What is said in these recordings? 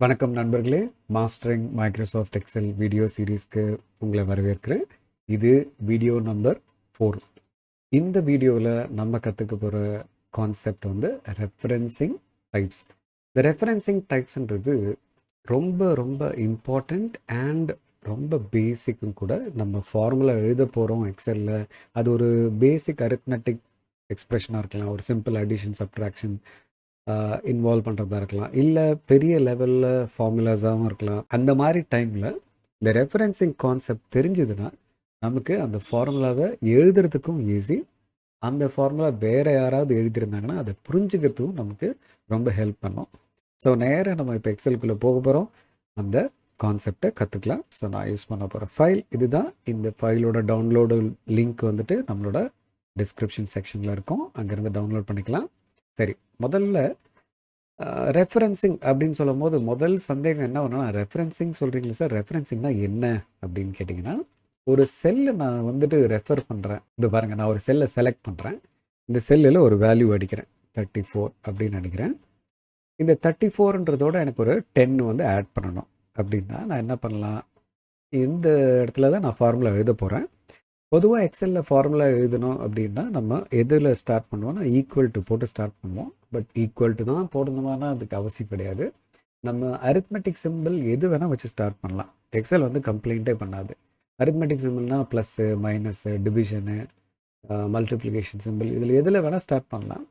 வணக்கம் நண்பர்களே. Mastering Microsoft Excel video சீரீஸ்க்கு உங்களை வரவேற்கிறேன். இது வீடியோ நம்பர் 4. இந்த வீடியோவில் நம்ம கற்றுக்க போகிற கான்செப்ட் வந்து ரெஃபரன்சிங் டைப்ஸ். இந்த ரெஃபரன்சிங் டைப்ஸ்ன்றது ரொம்ப ரொம்ப இம்பார்ட்டண்ட் அண்ட் ரொம்ப பேசிக்கும் கூட. நம்ம ஃபார்முலா எழுத போகிறோம் எக்ஸலில். அது ஒரு பேசிக் அரித்மெட்டிக் எக்ஸ்பிரஷனாக இருக்கலாம், ஒரு சிம்பிள் அடிஷன் சப்ட்ராக்ஷன் இன்வால்வ் பண்ணுறதா இருக்கலாம், இல்லை பெரிய லெவலில் ஃபார்முலாஸாகவும் இருக்கலாம். அந்த மாதிரி டைமில் இந்த ரெஃபரன்சிங் கான்செப்ட் தெரிஞ்சுதுன்னா நமக்கு அந்த ஃபார்முலாவை எழுதுறதுக்கும் ஈஸி. அந்த ஃபார்முலா வேறு யாராவது எழுதியிருந்தாங்கன்னா அதை புரிஞ்சுக்கிறதுக்கும் நமக்கு ரொம்ப ஹெல்ப் பண்ணும். ஸோ நேராக நம்ம இப்போ எக்ஸலுக்குள்ளே போக போகிறோம், அந்த கான்செப்டை கற்றுக்கலாம். ஸோ நான் யூஸ் பண்ண போகிற ஃபைல் இதுதான். இந்த ஃபைலோட டவுன்லோடு லிங்க் வந்துட்டு நம்மளோட டிஸ்கிரிப்ஷன் செக்ஷனில் இருக்கும், அங்கேருந்து டவுன்லோட் பண்ணிக்கலாம். சரி, முதல்ல ரெஃபரன்சிங் அப்படின்னு சொல்லும் போது முதல் சந்தேகம் என்ன ஒன்றுனா, ரெஃபரன்சிங் சொல்கிறீங்களா சார், ரெஃபரன்சிங்னா என்ன அப்படின்னு கேட்டிங்கன்னா, ஒரு செல்லை நான் வந்துட்டு ரெஃபர் பண்ணுறேன். இப்போ பாருங்கள், நான் ஒரு செல்லை செலக்ட் பண்ணுறேன். இந்த செல்லில் ஒரு வேல்யூ அடிக்கிறேன், 34 அப்படின்னு அடிக்கிறேன். இந்த 34ன்றதோட எனக்கு ஒரு 10 வந்து ஆட் பண்ணணும். அப்படின்னா நான் என்ன பண்ணலாம், இந்த இடத்துல தான் நான் ஃபார்முலா எழுத போகிறேன். பொதுவாக எக்ஸலில் ஃபார்முலா எழுதணும் அப்படின்னா நம்ம எதில் ஸ்டார்ட் பண்ணுவோம்னா ஈக்குவல் டு போட்டு ஸ்டார்ட் பண்ணுவோம். பட் ஈக்குவல் டு தான் போடணுமானா அதுக்கு அவசியம் கிடையாது. நம்ம அரித்மெட்டிக் சிம்பிள் எது வேணால் வச்சு ஸ்டார்ட் பண்ணலாம். எக்ஸல் வந்து கம்ப்ளைண்ட்டே பண்ணாது. அரித்மெட்டிக் சிம்பிள்னால் plus, minus, division, multiplication symbol, இதில் எதில் வேணால் ஸ்டார்ட் பண்ணலாம்.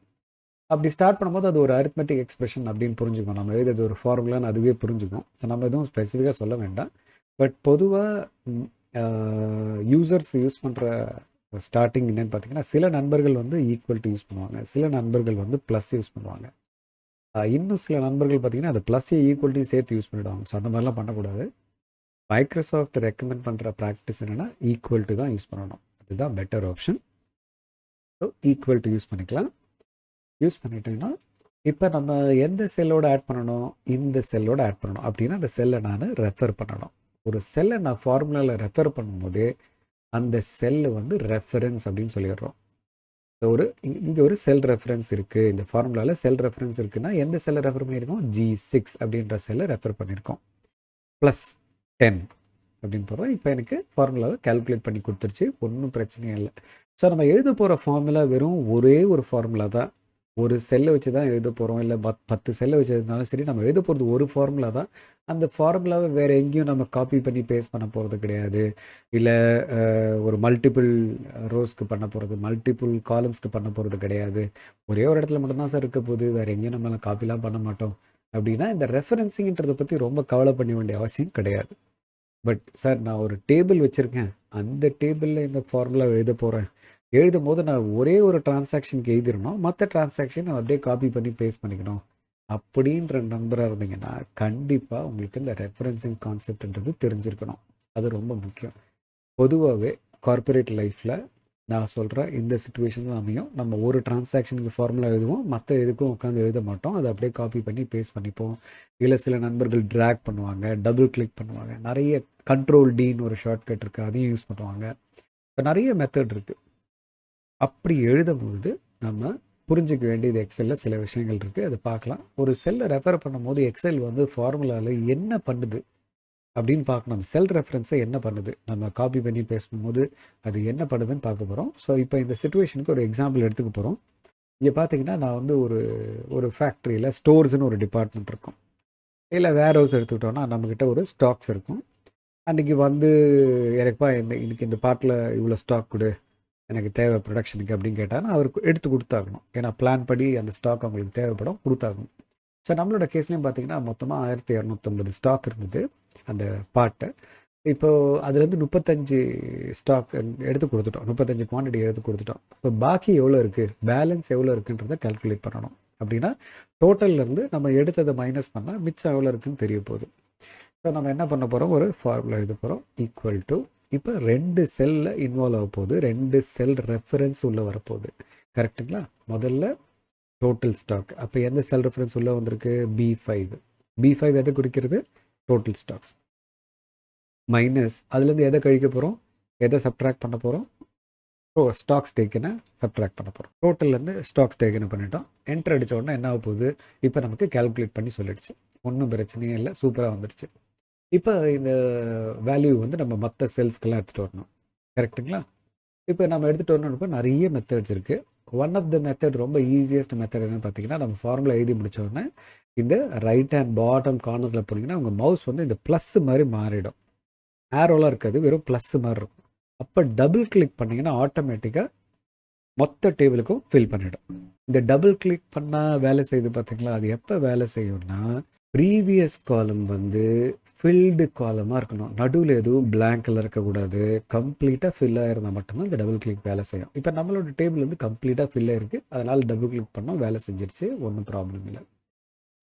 அப்படி ஸ்டார்ட் பண்ணும்போது அது ஒரு அரித்மெட்டிக் எக்ஸ்பிரஷன் அப்படின்னு புரிஞ்சுக்கும். நம்ம எழுதுறது ஒரு ஃபார்முலான்னு அதுவே புரிஞ்சுக்கும். ஸோ நம்ம எதுவும் ஸ்பெசிஃபிக்காக சொல்ல வேண்டாம். பட் பொதுவாக யூசர்ஸ் யூஸ் பண்ணுற ஸ்டார்டிங் என்னன்னு பார்த்தீங்கன்னா, சில நண்பர்கள் வந்து ஈக்குவல் டு யூஸ் பண்ணுவாங்க, சில நண்பர்கள் வந்து ப்ளஸ் யூஸ் பண்ணுவாங்க, இன்னும் சில நண்பர்கள் பார்த்தீங்கன்னா அது ப்ளஸ்ஸே ஈக்குவல் டு சேர்த்து யூஸ் பண்ணிவிடுவாங்க. ஸோ அந்த மாதிரிலாம் பண்ணக்கூடாது. மைக்ரோசாஃப்ட் ரெக்கமெண்ட் பண்ணுற ப்ராக்டிஸ் என்னென்னா ஈக்குவல் டு தான் யூஸ் பண்ணணும். அதுதான் better option. So equal to use பண்ணிக்கலாம். யூஸ் பண்ணிட்டீங்கன்னா இப்போ நம்ம எந்த செல்லோடு ஆட் பண்ணணும், இந்த செல்லோடு ஆட் பண்ணணும் அப்படின்னா அந்த செல்லை நான் ரெஃபர் பண்ணணும். ஒரு செல்லை நான் ஃபார்முலாவில் ரெஃபர் பண்ணும்போது அந்த செல்லு வந்து ரெஃபரன்ஸ் அப்படின்னு சொல்லிடுறோம். இங்கே ஒரு செல் ரெஃபரன்ஸ் இருக்குது, இந்த ஃபார்முலாவில் செல் ரெஃபரன்ஸ் இருக்குன்னா எந்த செல்லை ரெஃபர் பண்ணியிருக்கோம், G6 அப்படின்ற செல்லை ரெஃபர் பண்ணியிருக்கோம். ப்ளஸ் 10 அப்படின்னு போடுறோம். இப்போ எனக்கு ஃபார்முலாவை கால்குலேட் பண்ணி கொடுத்துருச்சு, ஒன்றும் பிரச்சனையும் இல்லை. ஸோ நம்ம எழுத போகிற ஃபார்முலா வெறும் ஒரே ஒரு ஃபார்முலா தான். ஒரு செல்லை வச்சு தான் எழுத போகிறோம், இல்லை 10 செல்லை வச்சு எழுதினாலும் சரி, நம்ம எழுத போகிறது ஒரு ஃபார்முலா தான். அந்த ஃபார்முலாவை வேறு எங்கேயும் நம்ம காப்பி பண்ணி பேஸ்ட் பண்ண போகிறது கிடையாது. இல்லை ஒரு மல்டிபிள் ரோஸ்க்கு பண்ண போகிறது, மல்டிபிள் காலம்ஸ்க்கு பண்ண போகிறது கிடையாது. ஒரே ஒரு இடத்துல மட்டும்தான் சார் இருக்க போகுது, வேறு எங்கேயும் நம்மளாம் காப்பிலாம் பண்ண மாட்டோம் அப்படின்னா இந்த ரெஃபரன்சிங்கிறத பற்றி ரொம்ப கவலை பண்ண வேண்டிய அவசியம் கிடையாது. பட் சார், நான் ஒரு டேபிள் வச்சுருக்கேன், அந்த டேபிளில் இந்த ஃபார்முலா எழுத போகிறேன், எழுதும் போது நான் ஒரே ஒரு டிரான்சாக்ஷனுக்கு எழுதிடணும், மற்ற டிரான்சாக்ஷன் நான் அப்படியே காப்பி பண்ணி பேஸ்ட் பண்ணிக்கணும் அப்படின்ற நம்பராக இருந்தீங்கன்னா கண்டிப்பாக உங்களுக்கு இந்த ரெஃபரன்சிங் கான்செப்ட்ன்றது தெரிஞ்சிருக்கணும். அது ரொம்ப முக்கியம். பொதுவாகவே கார்பரேட் லைஃப்பில் நான் சொல்கிற இந்த சுச்சுவேஷன் தான் அமையும். நம்ம ஒரு டிரான்சாக்ஷனுக்கு ஃபார்முலா எழுதுவோம், மற்ற எதுக்கும் உட்காந்து எழுத மாட்டோம், அதை அப்படியே காப்பி பண்ணி பேஸ்ட் பண்ணிப்போம். இல்லை சில நண்பர்கள் ட்ராக் பண்ணுவாங்க, டபுள் கிளிக் பண்ணுவாங்க, நிறைய கண்ட்ரோல் டின்னு ஒரு ஷார்ட்கட் இருக்குது, அதையும் யூஸ் பண்ணுவாங்க. இப்போ நிறைய மெத்தட் இருக்குது. அப்படி எழுதும்போது நம்ம புரிஞ்சிக்க வேண்டியது எக்ஸலில் சில விஷயங்கள் இருக்குது, அதை பார்க்கலாம். ஒரு செல்லை ரெஃபர் பண்ணும்போது எக்ஸல் வந்து ஃபார்முலாவில் என்ன பண்ணுது அப்படின்னு பார்க்கணும். அந்த செல் ரெஃபரன்ஸை என்ன பண்ணுது, நம்ம காப்பி பண்ணி பேஸ்ட் பண்ணும்போது அது என்ன பண்ணுதுன்னு பார்க்க போகிறோம். ஸோ இப்போ இந்த சிச்சுவேஷனுக்கு ஒரு எக்ஸாம்பிள் எடுத்துக்க போகிறோம். இங்கே பார்த்தீங்கன்னா நான் வந்து ஒரு ஃபேக்ட்ரியில் ஸ்டோர்ஸ்னு ஒரு டிபார்ட்மெண்ட் இருக்கும், இல்லை வேர் ஹவுஸ் எடுத்துக்கிட்டோன்னா நம்மக்கிட்ட ஒரு ஸ்டாக்ஸ் இருக்கும். அன்றைக்கி வந்து எனக்குப்பா இன்னைக்கு இந்த பார்ட்டில் இவ்வளோ ஸ்டாக் கொடு, எனக்கு தேவை ப்ரொடக்ஷனுக்கு அப்படின்னு கேட்டால் அவருக்கு எடுத்து கொடுத்தாகணும். ஏன்னா பிளான் படி அந்த ஸ்டாக் அவங்களுக்கு தேவைப்படும், கொடுத்தாகணும். ஸோ நம்மளோட கேஸ்லேயும் பார்த்தீங்கன்னா மொத்தமாக 1250 ஸ்டாக் இருந்தது அந்த பார்ட்டை. இப்போது அதுலேருந்து 35 ஸ்டாக் எடுத்து கொடுத்துட்டோம், 35 குவான்டிட்டி எடுத்து கொடுத்துட்டோம். இப்போ பாக்கி எவ்வளோ இருக்குது, பேலன்ஸ் எவ்வளோ இருக்குன்றதை கால்குலேட் பண்ணணும். அப்படின்னா டோட்டல்லேருந்து நம்ம எடுத்ததை மைனஸ் பண்ணால் மிச்சம் எவ்வளோ இருக்குதுன்னு தெரிய போகுது. ஸோ நம்ம என்ன பண்ண போகிறோம், ஒரு ஃபார்முலா எழுத போகிறோம். ஈக்குவல் டு, இப்போ 2 செல்லில் இன்வால்வ் ஆக போகுது, 2 செல் ரெஃபரன்ஸ் உள்ளே வரப்போகுது, கரெக்டுங்களா? முதல்ல டோட்டல் ஸ்டாக், அப்போ எந்த செல் ரெஃபரன்ஸ் உள்ளே வந்திருக்கு, B5 எதை குறிக்கிறது, டோட்டல் ஸ்டாக்ஸ். மைனஸ் அதுலேருந்து எதை கழிக்க போகிறோம், எதை சப்ட்ராக்ட் பண்ண போகிறோம், ஸ்டாக்ஸ் டேக்கனை சப்ட்ராக்ட் பண்ண போகிறோம். டோட்டல்லேருந்து ஸ்டாக்ஸ் டேக்கனை பண்ணிட்டோம். என்டர் அடித்த உடனே என்ன ஆக போகுது, இப்போ நமக்கு கால்குலேட் பண்ணி சொல்லிடுச்சு. ஒன்றும் பிரச்சனையே இல்லை, சூப்பராக வந்துடுச்சு. இப்போ இந்த வேல்யூ வந்து நம்ம மற்ற செல்ஸ்க்கெல்லாம் எடுத்துகிட்டு வரணும், கரெக்டுங்களா? இப்போ நம்ம எடுத்துகிட்டு வரணும்னு நிறைய மெத்தட்ஸ் இருக்குது. ஒன் ஆஃப் த மெத்தட், ரொம்ப ஈஸியஸ்ட் மெத்தட் என்னென்னு பார்த்தீங்கன்னா, நம்ம ஃபார்முலா எழுதி முடிச்ச உடனே இந்த ரைட் ஹேண்ட் பாட்டம் கார்னரில் போனீங்கன்னா உங்கள் மவுஸ் வந்து இந்த ப்ளஸ் மாதிரி மாறிடும். ஏரோலாம் இருக்காது, வெறும் ப்ளஸ் மாதிரி இருக்கும். அப்போ டபுள் கிளிக் பண்ணிங்கன்னா ஆட்டோமேட்டிக்காக மொத்த டேபிளுக்கும் ஃபில் பண்ணிவிடும். இந்த டபுள் கிளிக் பண்ணால் வேலை செய்யுது பார்த்தீங்களா? அது எப்போ வேலை செய்யும்னா, ப்ரீவியஸ் காலம் வந்து ஃபில்டு காலமாக இருக்கணும், நடுவில் எதுவும் பிளாங்கில் இருக்கக்கூடாது, கம்ப்ளீட்டாக ஃபில் ஆகிருந்தால் மட்டும்தான் இந்த டபுள் கிளிக் வேலை செய்யும். இப்போ நம்மளோட டேபிள் வந்து கம்ப்ளீட்டாக ஃபில் ஆகிருக்கு, அதனால் டபுள் கிளிக் பண்ணோம், வேலை செஞ்சிருச்சு, ஒன்றும் ப்ராப்ளம் இல்லை.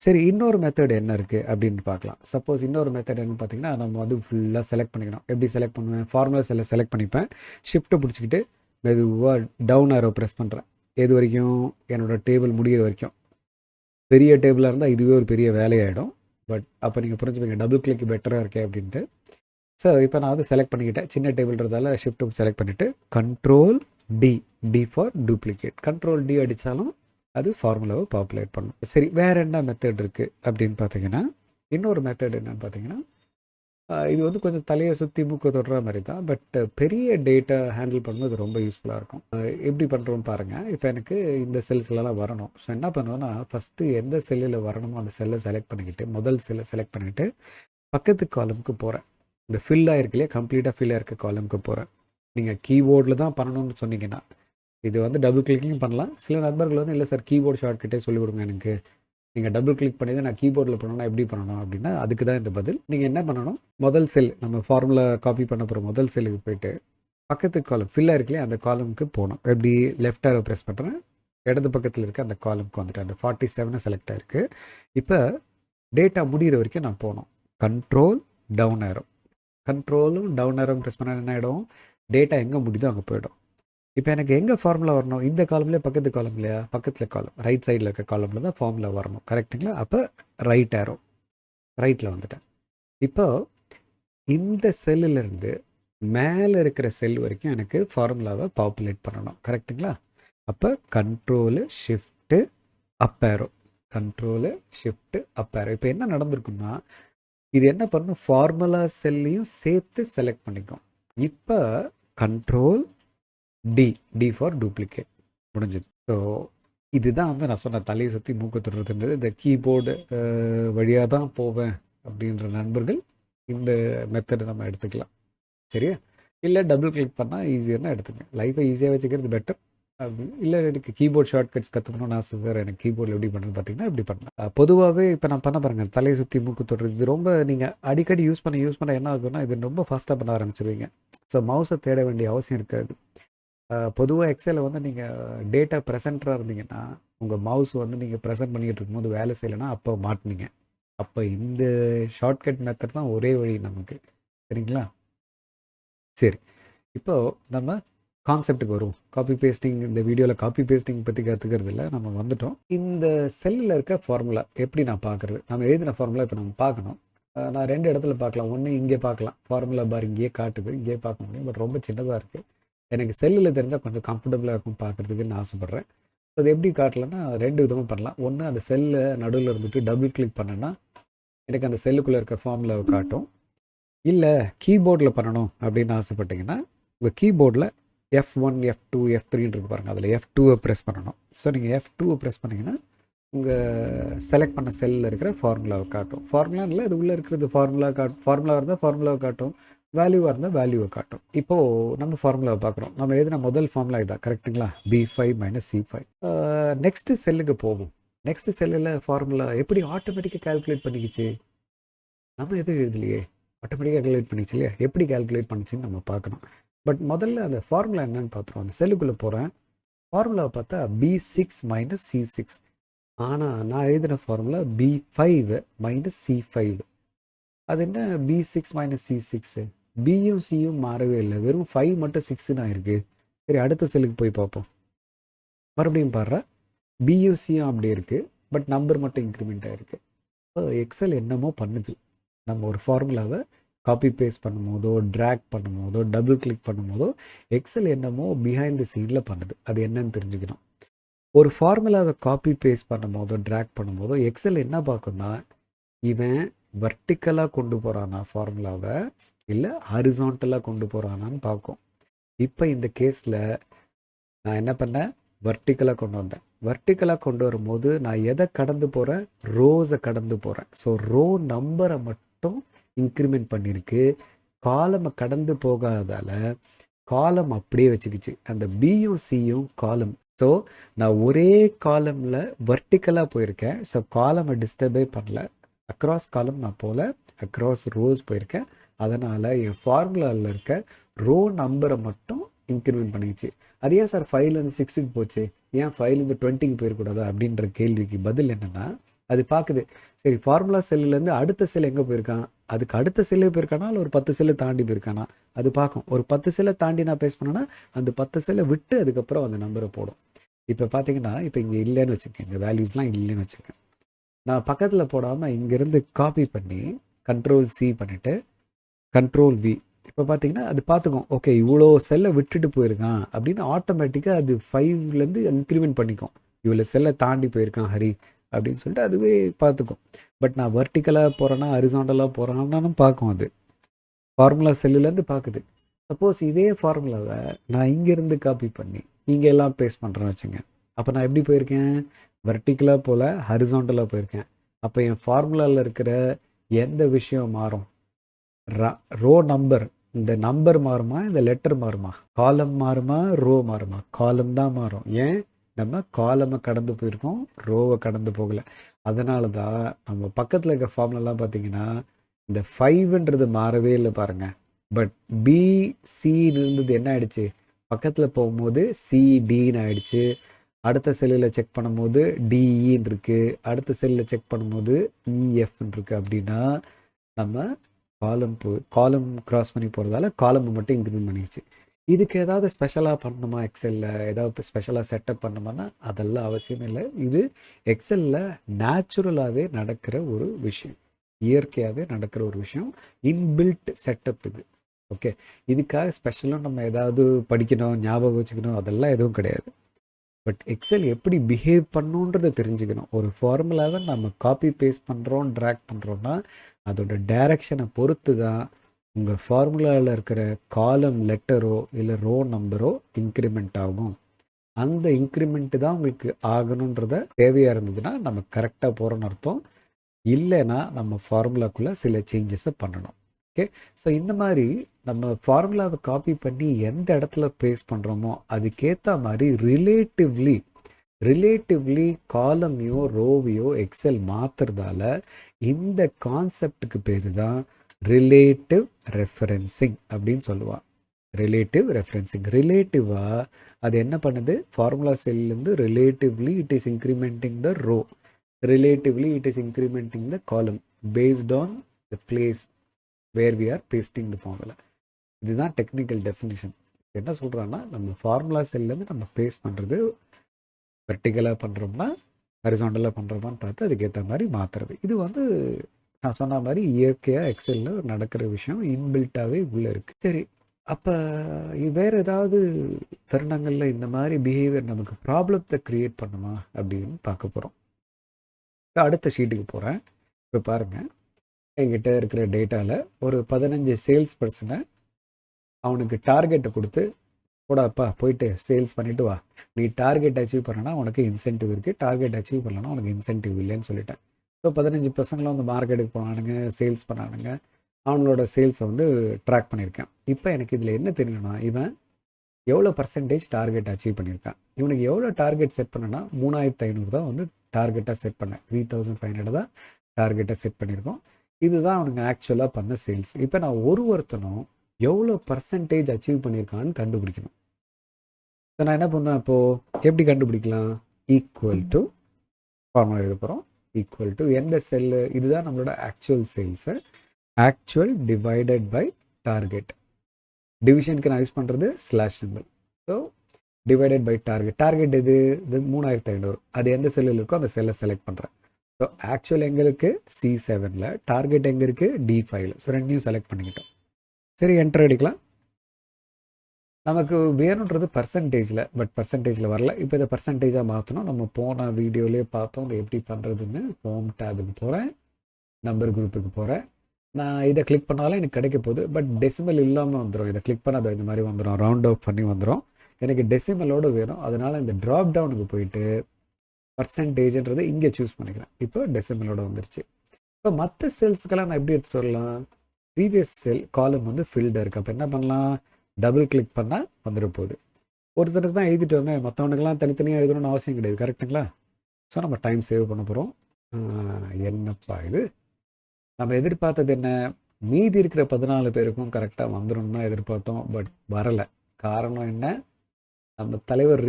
சரி, இன்னொரு மெத்தட் என்ன இருக்குது அப்படின்னு பார்க்கலாம். சப்போஸ் இன்னொரு மெத்தட் என்னன்னு பார்த்தீங்கன்னா, நம்ம வந்து ஃபுல்லாக செலக்ட் பண்ணிக்கணும். எப்படி செலக்ட் பண்ணுவேன்? ஃபார்முலா செல்லை செலக்ட் பண்ணிப்பேன், ஷிஃப்ட்டை பிடிச்சிக்கிட்டு மெதுவாக டவுன் ஆரோ ப்ரெஸ் பண்ணுறேன். எது வரைக்கும்? என்னோடய டேபிள் முடிகிற வரைக்கும். பெரிய டேபிளாக இருந்தால் இதுவே ஒரு பெரிய வேலையாகிடும். பட் அப்போ நீங்கள் புரிஞ்சுப்பீங்க டபுள் கிளிக் பெட்டராக இருக்கே அப்படின்ட்டு. ஸோ இப்போ நான் வந்து செலக்ட் பண்ணிக்கிட்டேன். சின்ன டேபிள்ன்றதால ஷிஃப்ட்டு செலக்ட் பண்ணிவிட்டு control D for duplicate. Control D அடித்தாலும் அது ஃபார்முலாவை பாப்புலேட் பண்ணும். சரி, வேறு என்ன மெத்தட் இருக்குது அப்படின்னு பார்த்தீங்கன்னா, இன்னொரு மெத்தட் என்னன்னு பார்த்தீங்கன்னா, இது வந்து கொஞ்சம் தலையை சுற்றி மூக்க தொடுற மாதிரி தான். பட் பெரிய டேட்டா ஹேண்டில் பண்ணுறது ரொம்ப யூஸ்ஃபுல்லாக இருக்கும். எப்படி பண்ணுறோன்னு பாருங்கள். இப்போ எனக்கு இந்த செல்ஸ்லாம் வரணும். ஸோ என்ன பண்ணுவேன்னா, ஃபஸ்ட்டு எந்த செல்லில் வரணுமோ அந்த செல்லை செலக்ட் பண்ணிக்கிட்டு, முதல் செல்லை செலக்ட் பண்ணிவிட்டு பக்கத்து காலமுக்கு போகிறேன். இந்த ஃபில் ஆகிருக்கு இல்லையா, கம்ப்ளீட்டாக ஃபில் ஆகிருக்க காலமுக்கு போகிறேன். நீங்கள் கீபோர்டில் தான் பண்ணணும்னு சொன்னீங்கன்னா இது வந்து டபுள் கிளிக்கிங் பண்ணலாம். சில நண்பர்கள் வந்து இல்லை சார் கீபோர்டு ஷார்ட்கட்டே சொல்லிக் கொடுங்க எனக்கு, நீங்கள் டபுள் கிளிக் பண்ணி தான் நான் கீபோர்டில் பண்ணணும்னா எப்படி பண்ணணும் அப்படின்னா, அதுக்கு தான் இந்த பதில். நீங்கள் என்ன பண்ணணும், முதல் செல் நம்ம ஃபார்முலா காப்பி பண்ண போகிற முதல் செல்லுக்கு போயிட்டு பக்கத்து காலம் ஃபில்லாக இருக்குல்லையே அந்த காலமுக்கு போகணும். எப்படி லெஃப்ட் ஆரோ ப்ரெஸ் பண்ணுறேன், இடது பக்கத்தில் இருக்க அந்த காலமுக்கு வந்துட்டு அந்த 47 செலக்ட் ஆகிருக்கு. இப்போ டேட்டா முடிகிற வரைக்கும் நான் போகணும். கண்ட்ரோல் டவுன் ஆரோ, கண்ட்ரோலும் டவுன் ஆரோ ப்ரெஸ் பண்ண என்ன ஆகிடும், டேட்டா எங்கே முடியுதோ அங்கே போயிடும். இப்போ எனக்கு எங்கே ஃபார்முலா வரணும், இந்த காலம்லேயே பக்கத்து காலம் இல்லையா, பக்கத்தில் காலம் ரைட் சைடில் இருக்க காலமில் தான் ஃபார்முலா வரணும், கரெக்டுங்களா? அப்போ ரைட் ஆரோ, ரைட்டில் வந்துட்டேன். இப்போ இந்த செல்லிலேருந்து மேலே இருக்கிற செல் வரைக்கும் எனக்கு ஃபார்முலாவை பாப்புலேட் பண்ணணும், கரெக்டுங்களா? அப்போ கண்ட்ரோலு ஷிஃப்ட்டு அப் ஆரோ, கண்ட்ரோலு ஷிஃப்ட்டு அப் ஆரோ. இப்போ என்ன நடந்திருக்குன்னா, இது என்ன பண்ணணும், ஃபார்முலா செல்லையும் சேர்த்து செலக்ட் பண்ணிக்கும். இப்போ கண்ட்ரோல் டி ஃபார் டூப்ளிகேட் முடிஞ்சது. ஸோ இதுதான் வந்து நான் சொன்ன தலையை சுற்றி மூக்க தொடுறதுன்றது. இந்த கீபோர்டு வழியாக தான் போவேன் அப்படின்ற நண்பர்கள் இந்த மெத்தடை நம்ம எடுத்துக்கலாம், சரியா? இல்லை டபுள் கிளிக் பண்ணால் ஈஸியாக எடுத்துக்கங்க. லைஃப்பை ஈஸியாக வச்சுக்கிறது பெட்டர். அப்படி இல்லை எனக்கு கீபோர்ட் ஷார்ட்கட்ஸ் கற்றுக்கணும்னு ஆசை சார், எனக்கு கீபோர்டில் எப்படி பண்ணுறது பார்த்தீங்கன்னா இப்படி பண்ணலாம். பொதுவாகவே இப்போ நான் பண்ண பாருங்கள், தலையை சுற்றி மூக்கு தொடுறது இது ரொம்ப நீங்கள் அடிக்கடி யூஸ் பண்ண என்ன ஆகுதுன்னா இது ரொம்ப ஃபாஸ்ட்டாக பண்ண ஆரம்பிச்சிருவீங்க. ஸோ மவுஸை தேட வேண்டிய அவசியம் இருக்காது. பொதுவாக எக்ஸலில் வந்து நீங்கள் டேட்டா ப்ரெசென்டராக இருந்தீங்கன்னா உங்கள் மவுஸ் வந்து நீங்கள் ப்ரெசென்ட் பண்ணிக்கிட்டு இருக்கும்போது வேலை செய்யலைன்னா அப்போ மாட்டினீங்க. அப்போ இந்த ஷார்ட்கட் மெத்தட் தான் ஒரே வழி நமக்கு, சரிங்களா? சரி, இப்போது நம்ம கான்செப்டுக்கு வருவோம். காப்பி பேஸ்டிங், இந்த வீடியோவில் காப்பி பேஸ்டிங் பற்றி கற்றுக்கிறது இல்லை, நம்ம வந்துட்டோம். இந்த செல்லில் இருக்க ஃபார்முலா எப்படி நான் பார்க்குறது, நம்ம எழுதின ஃபார்முலா இப்போ நம்ம பார்க்கணும். நான் 2 இடத்துல பார்க்கலாம். ஒன்று இங்கே பார்க்கலாம், ஃபார்முலா பார் இங்கேயே காட்டுது, இங்கேயே பார்க்க முடியும். பட் ரொம்ப சின்னதாக இருக்குது. எனக்கு செல்லில் தெரிஞ்சால் கொஞ்சம் கம்ஃபர்டபுளாக இருக்கும் பார்க்குறதுக்குன்னு ஆசைப்பட்றேன். அது எப்படி காட்டலன்னா 2 விதமாக பண்ணலாம். ஒன்று அந்த செல்லை நடுவில் இருந்துட்டு டபுள் கிளிக் பண்ணேன்னா எனக்கு அந்த செல்லுக்குள்ளே இருக்க ஃபார்முலாவை காட்டும். இல்லை கீபோர்டில் பண்ணணும் அப்படின்னு ஆசைப்பட்டிங்கன்னா உங்கள் கீபோர்டில் F1 F2 F3 இருக்கு பாருங்கள், அதில் F2 ப்ரெஸ் பண்ணணும். ஸோ நீங்கள் F2 ப்ரெஸ் பண்ணிங்கன்னா உங்கள் செலக்ட் பண்ண செல்லில் இருக்கிற ஃபார்முலாவை காட்டும். ஃபார்முலா இல்லை, அது உள்ளே இருக்கிறது ஃபார்முலா ஃபார்முலா இருந்தால் ஃபார்முலாவை காட்டும், வேல்யூவாக இருந்தால் வேல்யூவை காட்டும். இப்போது நம்ம ஃபார்முலாவை பார்க்குறோம். நம்ம எழுதின முதல் ஃபார்முலா இதான், கரெக்டுங்களா? B5 - C5. நெக்ஸ்ட்டு செல்லுக்கு போகும். நெக்ஸ்ட்டு செல்லில் ஃபார்முலா எப்படி ஆட்டோமேட்டிக்காக கால்குலேட் பண்ணிக்கிச்சு, நம்ம எதுவும் எழுதலையே, ஆட்டோமேட்டிக்காக கால்குலேட் பண்ணிச்சு இல்லையா? எப்படி கால்குலேட் பண்ணிச்சுன்னு நம்ம பார்க்கணும். பட் முதல்ல அந்த ஃபார்முலா என்னன்னு பார்த்துருவோம். அந்த செல்லுக்குள்ளே போகிறேன், ஃபார்முலாவை பார்த்தா B6 - C6. ஆனால் நான் எழுதின ஃபார்முலா B5 - C5. அது என்ன B6 - C6? பியும் சியும் மாறவே இல்லை, வெறும் 5 மட்டும் 6ன்னு ஆயிருக்கு. சரி, அடுத்த செல்லுக்கு போய் பார்ப்போம். மறுபடியும் பாடுறா, பியும் சியும் அப்படியே இருக்குது, பட் நம்பர் மட்டும் இன்க்ரிமெண்ட் ஆகிருக்கு. இப்போ எக்ஸல் என்னமோ பண்ணுது. நம்ம ஒரு ஃபார்முலாவை காப்பி பேஸ்ட் பண்ணும்போதோ ட்ராக் பண்ணும்போதோ டபுள் கிளிக் பண்ணும்போதோ எக்ஸல் என்னமோ பிஹைண்ட் தி சீனில் பண்ணுது. அது என்னன்னு தெரிஞ்சுக்கணும். ஒரு ஃபார்முலாவை காப்பி பேஸ்ட் பண்ணும்போதோ ட்ராக் பண்ணும்போதோ எக்ஸல் என்ன பார்க்கும்னா, இவன் வர்டிக்கலாக கொண்டு போகிறானா ஃபார்முலாவை, இல்லை ஹரிசான்டலாக கொண்டு போகிறானான்னு பார்க்கும். இப்போ இந்த கேஸில் நான் என்ன பண்ணேன், வர்டிக்கலாக கொண்டு வந்தேன். வர்டிக்கலாக கொண்டு வரும்போது நான் எதை கடந்து போகிறேன், ரோஸை கடந்து போகிறேன். ஸோ ரோ நம்பரை மட்டும் இன்க்ரிமெண்ட் பண்ணியிருக்கு. காலமை கடந்து போகாதால காலம் அப்படியே வச்சுக்கிச்சு. அந்த பியும் சியும் காலம். ஸோ நான் ஒரே காலமில் வர்டிக்கலாக போயிருக்கேன். ஸோ காலமை டிஸ்டர்பே பண்ணல. அக்ராஸ் காலம் நான் போல, அக்ராஸ் ரோஸ் போயிருக்கேன். அதனால் என் ஃபார்முலாவில் இருக்க ரோ நம்பரை மட்டும் இன்க்ரிமெண்ட் பண்ணிக்கிச்சு. அது ஏன் சார் 5லேருந்து 6க்கு போச்சு, ஏன் 5லேருந்து 20க்கு போயிடக்கூடாதா அப்படின்ற கேள்விக்கு பதில் என்னென்னா, அது பார்க்குது. சரி, ஃபார்முலா செல்லுலேருந்து அடுத்த செல் எங்கே போயிருக்கான், அதுக்கு அடுத்த செல்லே போயிருக்கானா இல்லை ஒரு 10 செல்லை தாண்டி போயிருக்கானா, அது பார்க்கும். ஒரு 10 செல்லை தாண்டி நான் பேஸ் பண்ணேன்னா அந்த 10 செல்லை விட்டு அதுக்கப்புறம் அந்த நம்பரை போடும். இப்போ பார்த்தீங்கன்னா, இப்போ இங்கே இல்லைன்னு வச்சுருக்கேன், இந்த வேல்யூஸ்லாம் இல்லைன்னு வச்சுருக்கேன். நான் பக்கத்தில் போடாமல் இங்கேருந்து காப்பி பண்ணி Ctrl+C பண்ணிவிட்டு Ctrl+V. இப்போ பார்த்தீங்கன்னா அது பார்த்துக்கும், ஓகே இவ்வளோ செல்லை விட்டுட்டு போயிருக்கான் அப்படின்னு ஆட்டோமேட்டிக்காக அது 5லேருந்து இன்க்ரிமெண்ட் பண்ணிக்கும். இவ்வளோ செல்லை தாண்டி போயிருக்கான் ஹரி அப்படின்னு சொல்லிட்டு அதுவே பார்த்துக்கும். பட் நான் வர்டிக்கலாக போகிறேன்னா ஹரிசாண்டலாக போகிறேன்னான்னு பார்க்கும். அது ஃபார்முலா செல்லுலேருந்து பார்க்குது. சப்போஸ் இதே ஃபார்முலாவை நான் இங்கேருந்து காப்பி பண்ணி இங்கே எல்லாம் பேஸ்ட் பண்ணுறேன்னு வச்சுங்க. அப்போ நான் எப்படி போயிருக்கேன், வர்டிக்கலாக போல் ஹரிசாண்டலாக போயிருக்கேன். அப்போ என் ஃபார்முலாவில் இருக்கிற எந்த விஷயம் மாறும், ரோ நம்பர், இந்த நம்பர் மாறுமா, இந்த லெட்டர் மாறுமா, காலம் மாறுமா, ரோ மாறுமா, காலம் தான் மாறும். ஏன், நம்ம காலமை கடந்து போயிருக்கோம், ரோவை கடந்து போகலை. அதனால தான் நம்ம பக்கத்தில் இருக்க ஃபார்முலாம் பார்த்தீங்கன்னா இந்த 5ன்றது மாறவே இல்லை பாருங்க. பட் பிசின்னு இருந்தது என்ன ஆயிடுச்சு, பக்கத்தில் போகும்போது சிடின்னு ஆயிடுச்சு. அடுத்த செல்லில் செக் பண்ணும்போது டிஇன்னு இருக்குது, அடுத்த செல்லில் செக் பண்ணும்போது இஎஃப்ன்னு இருக்குது. அப்படின்னா நம்ம காலம் கிராஸ் பண்ணி போகிறதால காலம் மட்டும் இன்க்ரிமெண்ட் பண்ணிடுச்சு. இதுக்கு ஏதாவது ஸ்பெஷலாக பண்ணணுமா, எக்ஸலில் ஏதாவது ஸ்பெஷலாக செட்டப் பண்ணணுமானா அதெல்லாம் அவசியம் இல்லை. இது எக்ஸலில் நேச்சுரலாகவே நடக்கிற ஒரு விஷயம், இயற்கையாகவே நடக்கிற ஒரு விஷயம், இன்பில்ட் செட்டப் இது. ஓகே, இதுக்காக ஸ்பெஷலாக நம்ம ஏதாவது படிக்கணும், ஞாபகம் வச்சுக்கணும், அதெல்லாம் எதுவும் கிடையாது. பட் எக்ஸல் எப்படி பிஹேவ் பண்ணுன்றதை தெரிஞ்சுக்கணும். ஒரு ஃபார்முலாவை நம்ம காப்பி பேஸ்ட் பண்ணுறோம், ட்ராக் பண்ணுறோன்னா அதோட டைரக்ஷனை பொறுத்து தான் உங்கள் ஃபார்முலாவில் இருக்கிற காலம் லெட்டரோ இல்லை ரோ நம்பரோ இன்க்ரிமெண்ட் ஆகும். அந்த இன்க்ரிமெண்ட்டு தான் உங்களுக்கு ஆகணுன்றத தேவையாக இருந்ததுன்னா நம்ம கரெக்டாக போகிறோன்னு அர்த்தம். இல்லைன்னா நம்ம ஃபார்முலாக்குள்ளே சில சேஞ்சஸை பண்ணணும். ஓகே, ஸோ இந்த மாதிரி நம்ம ஃபார்முலாவை காப்பி பண்ணி எந்த இடத்துல பேஸ்ட் பண்ணுறோமோ அதுக்கேற்ற மாதிரி ரிலேட்டிவ்லி காலமையோ ரோவையோ எக்ஸல் மாற்றுறதால இந்த கான்செப்டுக்கு பேர் தான் ரிலேட்டிவ் ரெஃபரன்சிங் அப்படின்னு சொல்லுவான். ரிலேட்டிவ் ரெஃபரன்சிங், ரிலேட்டிவாக அது என்ன பண்ணுது, ஃபார்முலா செல்லேருந்து relatively it is incrementing the row, relatively it is incrementing the column based on the place where we are pasting the formula. இதுதான் டெக்னிக்கல் டெஃபினிஷன். என்ன சொல்கிறான்னா, நம்ம ஃபார்முலா செல்லேருந்து நம்ம பேஸ்ட் பண்ணுறது வெர்டிக்கலாக பண்ணுறோம்னா ஹரிசாண்டலாக பண்ணுறோமான்னு பார்த்து அதுக்கேற்ற மாதிரி மாற்றுறது. இது நான் சொன்ன மாதிரி இயற்கையாக எக்ஸலில் நடக்கிற விஷயம், இன்பில்ட்டாகவே உள்ளே இருக்குது. சரி, அப்போ வேறு ஏதாவது தருணங்களில் இந்த மாதிரி பிஹேவியர் நமக்கு ப்ராப்ளத்தை க்ரியேட் பண்ணுமா அப்படின்னு பார்க்க போகிறோம். இப்போ அடுத்த ஷீட்டுக்கு போகிறேன். இப்போ பாருங்கள், என்கிட்ட இருக்கிற டேட்டாவில் ஒரு 15 சேல்ஸ் பர்சனை அவனுக்கு டார்கெட்டை கொடுத்து, போடாப்பா போயிட்டு சேல்ஸ் பண்ணிவிட்டு வா, நீ டார்கெட் அச்சீவ் பண்ணனா உனக்கு இன்சென்டிவ் இருக்குது, டார்கெட் அச்சீவ் பண்ணலன்னா உனக்கு இன்சென்டிவ் இல்லைன்னு சொல்லிட்டேன். ஸோ 15 பசங்களும் மார்க்கெட்டுக்கு போனானுங்க, சேல்ஸ் பண்ணானுங்க, அவங்களோட சேல்ஸை ட்ராக் பண்ணியிருக்கேன். இப்போ எனக்கு இதில் என்ன தெரியணும்னா, இவன் எவ்வளோ பர்சன்டேஜ் டார்கெட் அச்சீவ் பண்ணியிருக்கான். இவனுக்கு எவ்வளோ டார்கெட் செட் பண்ணனா 3500 தான் டார்கெட்டாக செட் பண்ணேன், 3500 தான் டார்கெட்டாக செட் பண்ணியிருக்கோம். இதுதான் அவனுக்கு ஆக்சுவலாக பண்ண சேல்ஸ். இப்போ நான் ஒருத்தனும் எவ்வளோ பர்சன்டேஜ் அச்சீவ் பண்ணியிருக்கான்னு கண்டுபிடிக்கணும். ஸோ நான் என்ன பண்ணுவேன், இப்போது எப்படி கண்டுபிடிக்கலாம், ஈக்குவல் டு ஃபார்முலா எழுத போகிறோம். ஈக்குவல் டு எந்த செல்லு, இதுதான் நம்மளோட actual sales, actual divided by target. டிவிஷனுக்கு நான் யூஸ் பண்ணுறது slash symbol. So divided by target. Target இது 3500, அது எந்த செல்லில் இருக்கோ அந்த செல்லை செலக்ட் பண்ணுறேன். ஸோ ஸோ ஆக்சுவல் எங்கே இருக்குது C7ல், டார்கெட் எங்கே இருக்குது D5ல். ஸோ ரெண்டையும் செலக்ட் பண்ணிக்கிட்டோம். சரி, என்டர் அடிக்கலாம். நமக்கு வேணுன்றது பர்சன்டேஜில், பட் பர்சன்டேஜில் வரல. இப்போ இதை பர்சன்டேஜாக மாற்றணும். நம்ம போன வீடியோலேயே பார்த்தோம் இதை எப்படி பண்ணுறதுன்னு. ஹோம் டேபுக்கு போகிறேன், நம்பர் குரூப்புக்கு போகிறேன். நான் இதை கிளிக் பண்ணாலும் எனக்கு கிடைக்க போகுது, பட் டெசிமல் இல்லாமல் வந்துடும். இதை கிளிக் பண்ணால் இந்த மாதிரி வந்துடும், ரவுண்ட் ஆஃப் பண்ணி வந்துடும். எனக்கு டெசிமலோடு வேணும். அதனால் இந்த ட்ராப் டவுனுக்கு போயிட்டு பர்சன்டேஜ்ன்றது இங்கே சூஸ் பண்ணிக்கிறேன். இப்போ டெசிமலோட வந்துருச்சு. இப்போ மற்ற செல்ஸுக்கெல்லாம் நான் எப்படி எடுத்துகிட்டு வரலாம்? ப்ரீவியஸ் செல் காலம் வந்து ஃபில்டாக இருக்குது. அப்போ என்ன பண்ணலாம்? டபுள் கிளிக் பண்ணால் வந்துட போகுது. ஒருத்தருக்கு தான் எழுதிட்டு வந்தேன், மற்றவனுக்கெல்லாம் தனித்தனியாக எழுதணும்னு அவசியம் கிடையாது. கரெக்டுங்களா? ஸோ நம்ம டைம் சேவ் பண்ண போகிறோம். என்னப்பா இது, நம்ம எதிர்பார்த்தது என்ன? மீதி இருக்கிற 14 பேருக்கும் கரெக்டாக வந்துடும் தான் எதிர்பார்த்தோம், பட் வரலை. காரணம் என்ன? நம்ம தலைவர்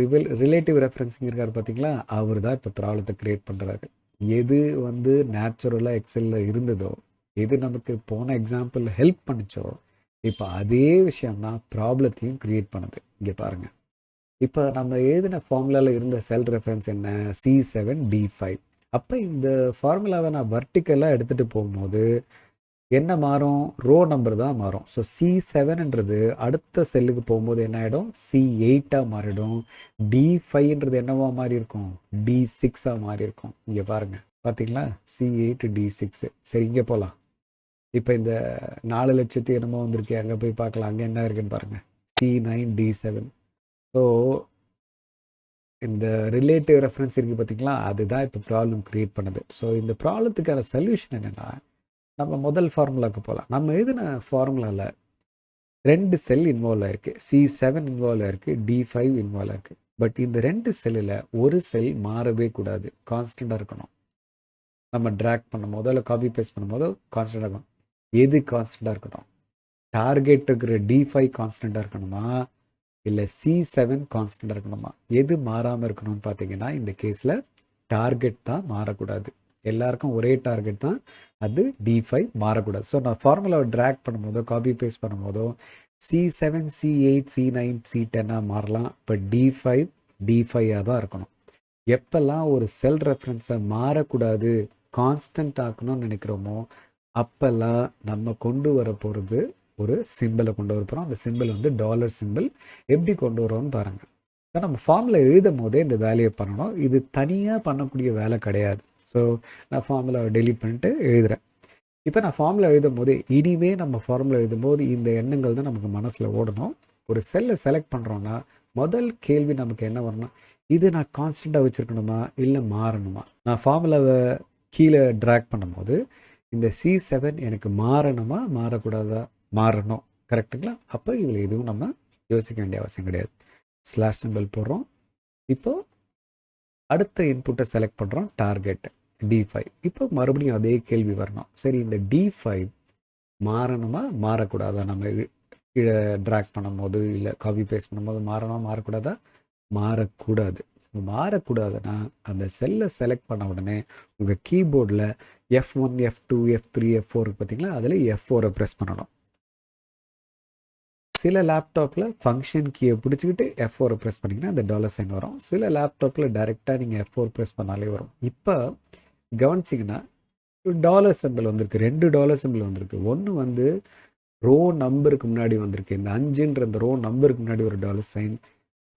ரிலேட்டிவ் ரெஃபரன்சிங் இருக்கார் பார்த்தீங்களா, அவர் தான் இப்போ ப்ராப்ளத்தை க்ரியேட் பண்ணுறாரு. எது வந்து நேச்சுரலாக எக்ஸலில் இருந்ததோ, எது நமக்கு போன எக்ஸாம்பிள் ஹெல்ப் பண்ணிச்சோ, இப்போ அதே விஷயம்தான் ப்ராப்ளத்தையும் க்ரியேட் பண்ணுது. இங்கே பாருங்கள், இப்போ நம்ம எழுதின ஃபார்முலாவில் இருந்த செல் ரெஃபரன்ஸ் என்ன? C7D5. அப்போ இந்த ஃபார்முலாவை நான் வர்டிக்கலாக எடுத்துகிட்டு போகும்போது என்ன மாறும்? ரோ நம்பர் தான் மாறும். ஸோ C7ன்றது அடுத்த செல்லுக்கு போகும்போது என்ன ஆகிடும்? C8ஆக மாறிடும். D5ன்றது என்னவா மாறி இருக்கும்? D6ஆக மாறி இருக்கும். இங்கே பாருங்கள், பார்த்தீங்களா? C8 D6. சரி, இங்கே போகலாம். இப்போ இந்த 4 லட்சத்து என்னமோ வந்திருக்கு, அங்கே போய் பார்க்கலாம். அங்கே என்ன இருக்குன்னு பாருங்கள், C9 D7. ஸோ இந்த ரிலேட்டிவ் ரெஃபரன்ஸ் இருக்குது பார்த்தீங்களா, அதுதான் இப்போ ப்ராப்ளம் க்ரியேட் பண்ணுது. ஸோ இந்த ப்ராப்ளத்துக்கான சொல்யூஷன் என்னென்னா, நம்ம முதல் ஃபார்முலாவுக்கு போகலாம். நம்ம எழுதின ஃபார்முலாவில் 2 செல் இன்வால்வ் ஆயிருக்கு. C7 இன்வால்வ் ஆயிருக்கு, D5 இன்வால்வ் ஆயிருக்கு. பட் இந்த 2 செல்லில் ஒரு செல் மாறவே கூடாது, கான்ஸ்டண்ட்டாக இருக்கணும். நம்ம ட்ராக் பண்ணும் போதோ இல்லை காப்பி பேஸ்ட் பண்ணும் போதோ கான்ஸ்டண்ட்டாக இருக்கணும். எது கான்ஸ்டண்ட்டாக இருக்கணும்? டார்கெட் இருக்கிற D5 கான்ஸ்டண்ட்டாக இருக்கணுமா, இல்லை C7 கான்ஸ்டண்ட்டாக இருக்கணுமா? எது மாறாமல் இருக்கணும்னு பார்த்தீங்கன்னா, இந்த கேஸில் டார்கெட் தான் மாறக்கூடாது. எல்லாருக்கும் ஒரே டார்கெட் தான், அது D5 மாறக்கூடாது. ஸோ நான் ஃபார்முலாவை ட்ராக் பண்ணும்போதோ காப்பி பேஸ்ட் பண்ணும்போதோ C7 C8 C9 C10 மாறலாம். இப்போ D5 தான் இருக்கணும். எப்பெல்லாம் ஒரு செல் ரெஃபரன்ஸை மாறக்கூடாது, கான்ஸ்டன்ட் ஆக்கணும்னு நினைக்கிறோமோ, அப்போல்லாம் நம்ம கொண்டு வர போகிறது ஒரு சிம்பிளை கொண்டு வர போகிறோம். அந்த சிம்பிள் வந்து டாலர் சிம்பிள். எப்படி கொண்டு வரோம்னு பாருங்கள். நம்ம ஃபார்முலா எழுதும் போதே இந்த வேலையை பண்ணணும். இது தனியாக பண்ணக்கூடிய வேலை கிடையாது. ஸோ நான் ஃபார்முலாவை டெலீட் பண்ணிட்டு எழுதுகிறேன். இப்போ நான் ஃபார்முலா எழுதும் போது, இனிமே நம்ம ஃபார்முலா எழுதும் போது இந்த எண்ணங்கள் தான் நமக்கு மனசில் ஓடணும். ஒரு செல்லை செலக்ட் பண்ணுறோன்னா முதல் கேள்வி நமக்கு என்ன வரணும்? இது நான் கான்ஸ்டண்ட்டாக வச்சுருக்கணுமா இல்லை மாறணுமா? நான் ஃபார்முலாவை கீழே ட்ராக் பண்ணும்போது இந்த C7 எனக்கு மாறணுமா மாறக்கூடாதா? மாறணும். கரெக்டுங்களா? அப்போ இதில் எதுவும் நம்ம யோசிக்க வேண்டிய அவசியம் கிடையாது. ஸ்லாஷ் சிம்பிள் போடுறோம். இப்போது அடுத்த இன்புட்டை செலக்ட் பண்ணுறோம், டார்கெட் D5. இப்போ மறுபடியும் அதே கேள்வி வரணும். சரி, இந்த D5 மாறணுமா மாறக்கூடாதா? நம்ம கீழே ட்ராக் பண்ணும்போது இல்லை காப்பி பேஸ்ட் பண்ணும்போது மாறணுமா மாறக்கூடாதா? மாறக்கூடாது. மாறக்கூடாதுன்னா அந்த செல்லை செலக்ட் பண்ண உடனே உங்கள் கீபோர்டில் F1 F2 F3 F4 பார்த்தீங்களா, அதில் F4 ப்ரெஸ் பண்ணணும். சில லேப்டாப்பில் ஃபங்க்ஷன் கீயை பிடிச்சிக்கிட்டு F4 ப்ரெஸ் பண்ணிங்கன்னா அந்த டாலர் சைன் வரும். சில லேப்டாப்பில் டைரெக்டாக நீங்கள் F4 ப்ரெஸ் பண்ணாலே வரும். இப்போ கவனிச்சிங்கன்னா டாலர் சிம்பிள் வந்திருக்கு, 2 டாலர் சிம்பிள் வந்திருக்கு. ஒன்று வந்து ரோ நம்பருக்கு முன்னாடி வந்திருக்கு, இந்த 5ன்ற இந்த ரோ நம்பருக்கு முன்னாடி ஒரு டாலர் சைன்.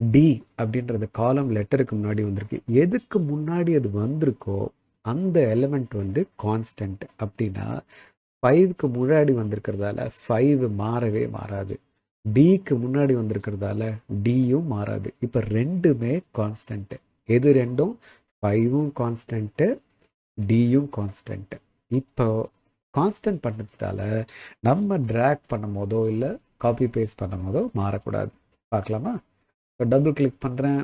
D அப்படின்றது காலம் லெட்டருக்கு முன்னாடி வந்திருக்கு. எதுக்கு முன்னாடி அது வந்திருக்கோ அந்த எலிமெண்ட் வந்து கான்ஸ்டன்ட். அப்படின்னா 5க்கு முன்னாடி வந்திருக்கிறதால 5 மாறவே மாறாது. Dக்கு முன்னாடி வந்திருக்கிறதால Dயும் மாறாது. இப்போ ரெண்டுமே கான்ஸ்டன்ட். எது ரெண்டும்? 5ம் கான்ஸ்டன்ட்டு, Dயும் கான்ஸ்டன்ட். இப்போ கான்ஸ்டன்ட் பண்ணுறதால நம்ம ட்ராக் பண்ணும் போதோ இல்லை காப்பி பேஸ்ட் பண்ணும் போதோ மாறக்கூடாது. பார்க்கலாமா? இப்போ டபுள் கிளிக் பண்ணுறேன்.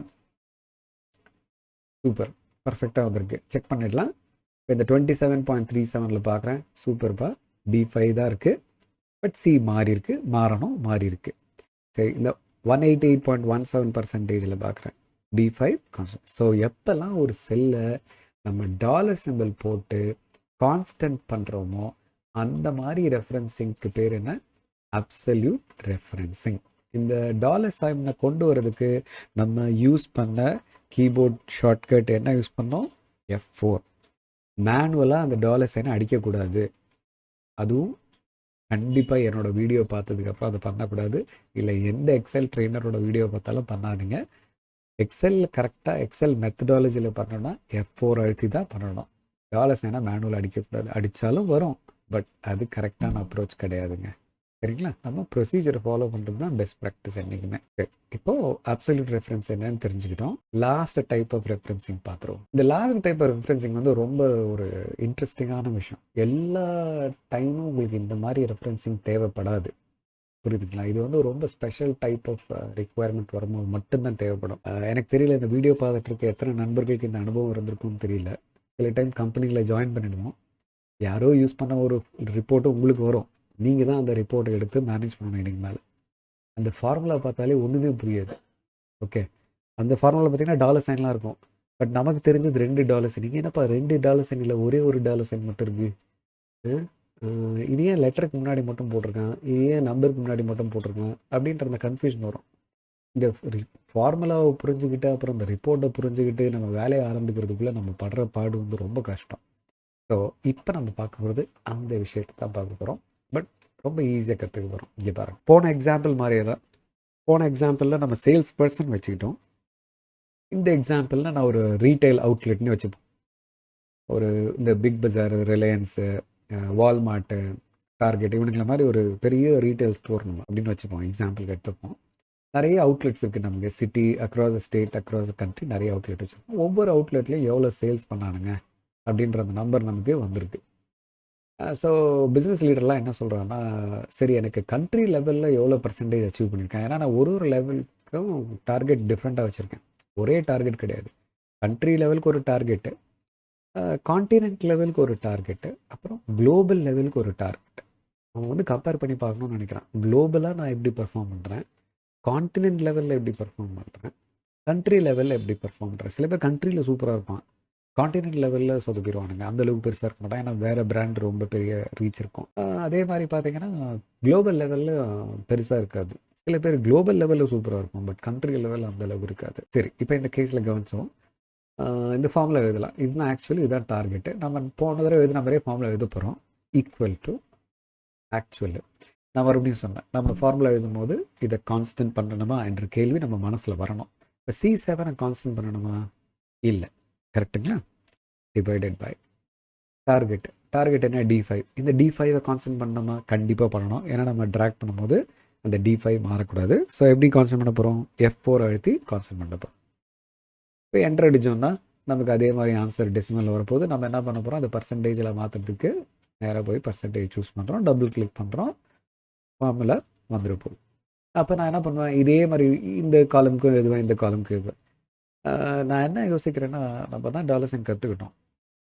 சூப்பர், பர்ஃபெக்டாக வந்திருக்கு. செக் பண்ணிடலாம். இப்போ இந்த 27.37 பார்க்குறேன். சூப்பர்ப்பா, D5 தான் இருக்குது. பட் C மாறி இருக்கு, மாறணும், மாறி இருக்கு. சரி, இந்த 188.17% பார்க்குறேன். D5 constant. ஸோ எப்போல்லாம் ஒரு செல்லை நம்ம டாலர் சிம்பிள் போட்டு கான்ஸ்டன்ட் பண்ணுறோமோ அந்த மாதிரி ரெஃபரன்சிங்க்கு பேர் என்ன? Absolute referencing. இந்த டாலர் சைனை கொண்டு வரதுக்கு நம்ம யூஸ் பண்ண கீபோர்ட் ஷார்ட்கட் என்ன யூஸ் பண்ணோம்? F4. மேனுவலாக அந்த டாலர் சைனை அடிக்கக்கூடாது. அதுவும் கண்டிப்பாக என்னோட வீடியோ பார்த்ததுக்கப்புறம் அதை பண்ணக்கூடாது. இல்லை எந்த எக்ஸல் ட்ரெயினரோட வீடியோ பார்த்தாலும் பண்ணாதீங்க. எக்ஸலில் கரெக்டாக எக்ஸல் மெத்தடாலஜியில் பண்ணணும்னா F4 அழுத்தி தான் பண்ணணும். டாலர் சைனை மேனுவல் அடிக்கக்கூடாது. அடித்தாலும் வரும், பட் அது கரெக்டான அப்ரோச் கிடையாதுங்க. சரிங்களா? நம்ம ப்ரொசீஜரை ஃபாலோ பண்ணுறது தான் பெஸ்ட் ப்ராக்டிஸ் என்றைக்குமே. இப்போது அப்சல்யூட் ரெஃபரன்ஸ் என்னன்னு தெரிஞ்சுக்கிட்டோம். லாஸ்ட் டைப் ஆஃப் ரெஃபரன்சிங் பார்த்துருவோம். இந்த லாஸ்ட் டைப் ஆஃப் ரெஃபரன்சிங் வந்து ரொம்ப ஒரு இன்ட்ரெஸ்டிங்கான விஷயம். எல்லா டைமும் உங்களுக்கு இந்த மாதிரி ரெஃபரன்சிங் தேவைப்படாது. புரியுதுங்களா? இது வந்து ரொம்ப ஸ்பெஷல் டைப் ஆஃப் ரிக்குவயர்மெண்ட் வரும்போது மட்டும்தான் தேவைப்படும். எனக்கு தெரியல, இந்த வீடியோ பார்த்துட்டு இருக்க எத்தனை நண்பர்களுக்கு இந்த அனுபவம் இருந்திருக்கும்னு தெரியல. சில டைம் கம்பெனியில் ஜாயின் பண்ணிடுவோம், யாரோ யூஸ் பண்ண ஒரு ரிப்போர்ட்டு உங்களுக்கு வரும். நீங்கள் தான் அந்த ரிப்போர்ட்டை எடுத்து மேனேஜ் பண்ணணும். இதுக்கு மேலே அந்த ஃபார்முலா பார்த்தாலே ஒன்றுமே புரியாது. ஓகே, அந்த ஃபார்முலா பார்த்தீங்கன்னா டாலர் சைன்லாம் இருக்கும், பட் நமக்கு தெரிஞ்சது $2 நீங்கள் என்னப்பா $2 இல்லை ஒரே ஒரு டாலர் சைன் மட்டும் இருக்குது, இது ஏன் லெட்டருக்கு முன்னாடி மட்டும் போட்டிருக்கான், இது ஏன் நம்பருக்கு முன்னாடி மட்டும் போட்டிருக்கான் அப்படின்ற அந்த கன்ஃபியூஷன் வரும். இந்த ஃபார்முலாவை புரிஞ்சுக்கிட்டு அப்புறம் இந்த ரிப்போர்ட்டை புரிஞ்சுக்கிட்டு நம்ம வேலையை ஆரம்பிக்கிறதுக்குள்ளே நம்ம படுற பாடு வந்து ரொம்ப கஷ்டம். ஸோ இப்போ நம்ம பார்க்க போகிறது அந்த விஷயத்தை தான் பார்க்க போகிறோம், பட் ரொம்ப ஈஸியாக கற்றுக்க போகிறோம். இங்கே பாருங்கள், போன எக்ஸாம்பிள் மாதிரியே தான். போன எக்ஸாம்பிளில் நம்ம சேல்ஸ் பர்சன் வச்சுக்கிட்டோம். இந்த எக்ஸாம்பிளில் நான் ஒரு ரீட்டைல் அவுட்லெட்னு வச்சுப்போம். ஒரு இந்த பிக் பஜார், ரிலையன்ஸு, வால்மார்ட்டு, டார்கெட், இவனுங்களை மாதிரி ஒரு பெரிய ரீட்டைல் ஸ்டோர் நம்ம அப்படின்னு வச்சுப்போம். எக்ஸாம்பிளுக்கு எடுத்துப்போம். நிறைய அவுட்லெட்ஸ் இருக்குது நமக்கு. City, across state, across country நிறைய அவுட்லெட் வச்சுருக்கோம். ஒவ்வொரு அவுட்லெட்லேயும் எவ்வளோ சேல்ஸ் பண்ணானுங்க அப்படின்ற அந்த நம்பர் நமக்கு வந்திருக்கு. ஸோ பிஸ்னஸ் லீடர்லாம் என்ன சொல்கிறாங்கன்னா, சரி எனக்கு கண்ட்ரி லெவலில் எவ்வளோ பர்சன்டேஜ் அச்சீவ் பண்ணியிருக்கேன். ஏன்னா நான் ஒரு லெவலுக்கும் டார்கெட் டிஃப்ரெண்ட்டாக வச்சுருக்கேன். ஒரே டார்கெட் கிடையாது. கண்ட்ரி லெவலுக்கு ஒரு டார்கெட்டு, கான்டினென்ட் லெவலுக்கு ஒரு டார்கெட்டு, அப்புறம் குளோபல் லெவலுக்கு ஒரு டார்கெட். அவன் வந்து கம்பேர் பண்ணி பார்க்கணும்னு நினைக்கிறான். குளோபலாக நான் எப்படி பர்ஃபார்ம் பண்ணுறேன், கான்டினென்ட் லெவலில் எப்படி பர்ஃபார்ம் பண்ணுறேன், கண்ட்ரி லெவலில் எப்படி பர்ஃபார்ம் பண்ணுறேன். சில பேர் கண்ட்ரியில் சூப்பராக இருப்பான், கான்டினென்ட் லெவலில் சொதுக்கிடுவானுங்க. அந்தளவுக்கு பெருசாக இருக்க மாட்டான், ஏன்னா வேறு பிராண்ட் ரொம்ப பெரிய ரீச் இருக்கும். அதே மாதிரி பார்த்தீங்கன்னா குளோபல் லெவலில் பெருசாக இருக்காது. சில பேர் குளோபல் லெவலில் சூப்பராக இருக்கும், பட் கண்ட்ரி லெவலில் அந்தளவுக்கு இருக்காது. சரி, இப்போ இந்த கேஸில் கவனிச்சோம். இந்த ஃபார்மில் எழுதலாம். இதுதான் ஆக்சுவலி இதுதான் டார்கெட்டு. நம்ம போன தடவை எழுதின மாதிரியே ஃபார்மில் எழுத போகிறோம். Equal to actual. நான் மறுபடியும் சொன்னேன், நம்ம ஃபார்முலா எழுதும் போது இதை கான்ஸ்டன்ட் பண்ணணுமா என்ற கேள்வி நம்ம மனசில் வரணும். இப்போ C7 கான்ஸ்டன்ட் பண்ணணுமா? இல்லை. கரெக்டுங்களா? Divided by target. டார்கெட் என்ன? D5. இந்த D5 கான்ஸ்டன்ட் பண்ணணுமா? கண்டிப்பாக பண்ணணும். ஏன்னா நம்ம ட்ராக் பண்ணும்போது அந்த D5 மாறக்கூடாது. ஸோ எப்படி கான்ஸ்டன்ட் பண்ண போகிறோம்? F4 அழுத்தி கான்ஸ்டன்ட் பண்ண போகிறோம். இப்போ என்ட்ரு அடித்தோம்னா நமக்கு அதே மாதிரி ஆன்சர் டெசிமலில் வரப்போது. நம்ம என்ன பண்ண போகிறோம்? அந்த பர்சன்டேஜில் மாற்றுறதுக்கு நேராக போய் பர்சன்டேஜ் சூஸ் பண்ணுறோம், டபுள் கிளிக் பண்ணுறோம், ஃபார்முலா வந்துருப்போம். அப்போ நான் என்ன பண்ணுவேன்? இதே மாதிரி இந்த காலமுக்கும் எழுதுவேன், இந்த காலமுக்கும் எழுதுவேன். நான் என்ன யோசிக்கிறேன்னா, நம்ம தான் டாலர் சைன் கற்றுக்கிட்டோம்.